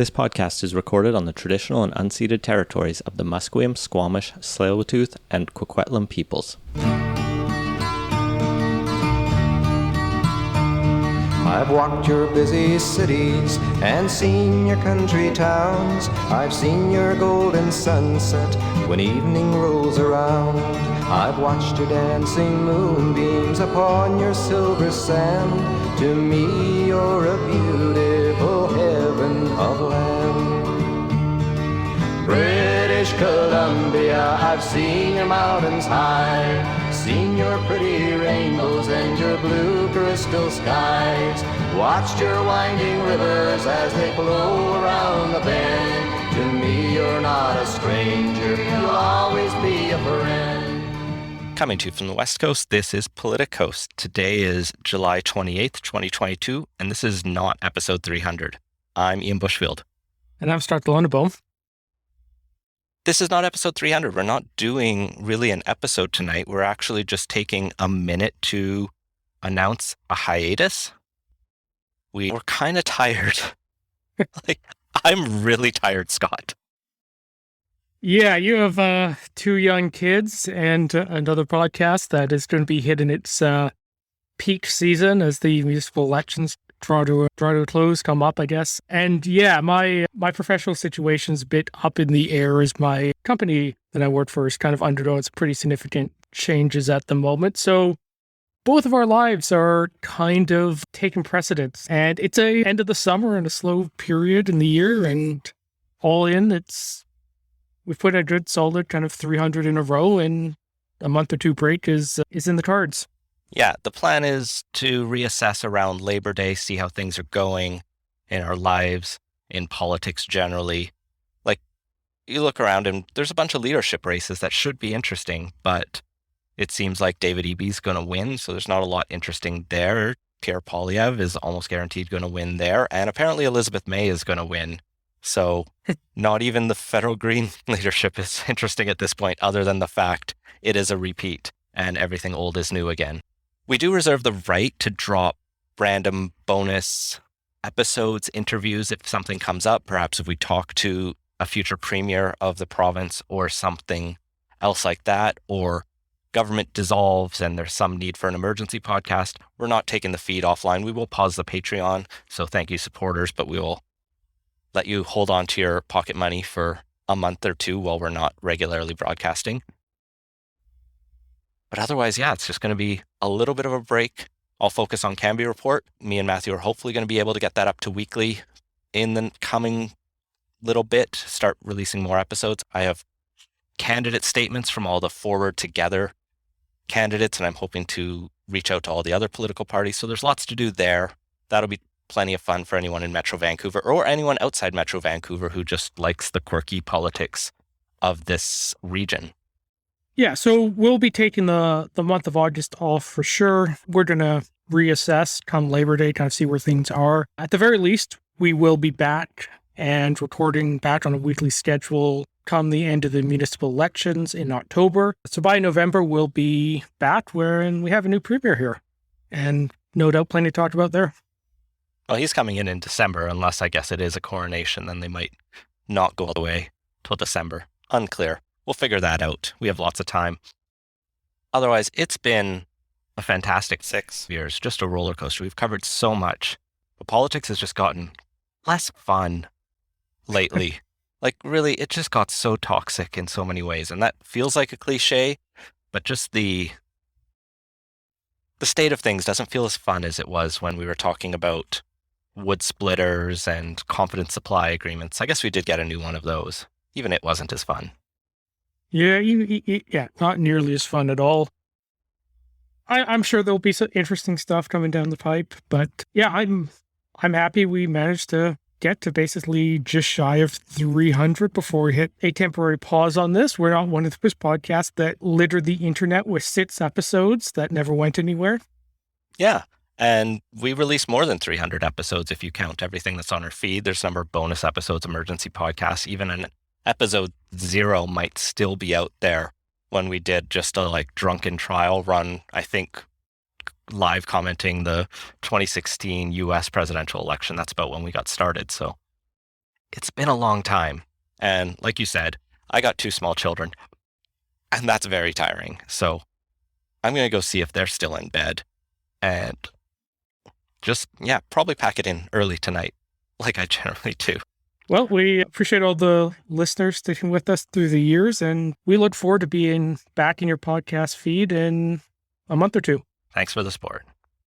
This podcast is recorded on the traditional and unceded territories of the Musqueam, Squamish, Tsleil-Waututh, and Coquitlam peoples. I've walked your busy cities and seen your country towns. I've seen your golden sunset when evening rolls around. I've watched your dancing moonbeams upon your silver sand. To me you're a beautiful heaven of land. British Columbia, I've seen your mountains high, seen your pretty rainbows and your blue crystal skies, watched your winding rivers as they flow around the bend. To me you're not a stranger, you'll always be a friend. Coming to you from the West Coast, this is Politicos. Today is July 28th, 2022, and this is not episode 300. I'm Ian Bushfield. And I'm Stark Loneboom. This is not episode 300. We're not doing really an episode tonight. We're actually just taking a minute to announce a hiatus. We were kind of tired. I'm really tired, Scott. Yeah, you have two young kids and another podcast that is going to be hitting its peak season as the municipal elections draw to a close, come up, I guess. And yeah, my professional situation's a bit up in the air as my company that I work for is kind of undergoing some pretty significant changes at the moment. So both of our lives are kind of taking precedence. And it's a end of the summer and a slow period in the year, and all in, we've put a good solid kind of 300 in a row, and a month or two break is in the cards. Yeah, the plan is to reassess around Labor Day, see how things are going in our lives, in politics generally. Like, you look around and there's a bunch of leadership races that should be interesting, but it seems like David Eby's going to win, so there's not a lot interesting there. Pierre Poilievre is almost guaranteed going to win there, and apparently Elizabeth May is going to win. So not even the federal Green leadership is interesting at this point, other than the fact it is a repeat and everything old is new again. We do reserve the right to drop random bonus episodes, interviews, if something comes up, perhaps if we talk to a future premier of the province or something else like that, or government dissolves and there's some need for an emergency podcast. We're not taking the feed offline. We will pause the Patreon. So thank you, supporters, but we will let you hold on to your pocket money for a month or two while we're not regularly broadcasting. But otherwise, yeah, it's just going to be a little bit of a break. I'll focus on Canby Report. Me and Matthew are hopefully going to be able to get that up to weekly in the coming little bit, start releasing more episodes. I have candidate statements from all the Forward Together candidates, and I'm hoping to reach out to all the other political parties. So there's lots to do there. That'll be plenty of fun for anyone in Metro Vancouver or anyone outside Metro Vancouver who just likes the quirky politics of this region. Yeah, so we'll be taking the month of August off for sure. We're going to reassess come Labor Day, kind of see where things are. At the very least, we will be back and recording back on a weekly schedule come the end of the municipal elections in October. So by November, we'll be back wherein we have a new premier here. And no doubt plenty to talk about there. Well, he's coming in December, unless I guess it is a coronation. Then they might not go all the way till December. Unclear. We'll figure that out. We have lots of time. Otherwise, it's been a fantastic 6 years, just a roller coaster. We've covered so much, but politics has just gotten less fun lately. Like, really, it just got so toxic in so many ways. And that feels like a cliche, but just the state of things doesn't feel as fun as it was when we were talking about wood splitters and confidence supply agreements. I guess we did get a new one of those. Even it wasn't as fun. Yeah, yeah, not nearly as fun at all. I'm sure there'll be some interesting stuff coming down the pipe, but yeah, I'm happy we managed to get to basically just shy of 300 before we hit a temporary pause on this. We're not one of those podcasts that littered the internet with 6 episodes that never went anywhere. Yeah, and we release more than 300 episodes if you count everything that's on our feed. There's a number of bonus episodes, emergency podcasts, even an episode 0 might still be out there when we did just a drunken trial run, I think, live commenting the 2016 US presidential election. That's about when we got started. So it's been a long time. And like you said, I got 2 small children, and that's very tiring. So I'm going to go see if they're still in bed and just, yeah, probably pack it in early tonight, like I generally do. Well, we appreciate all the listeners sticking with us through the years, and we look forward to being back in your podcast feed in a month or two. Thanks for the support.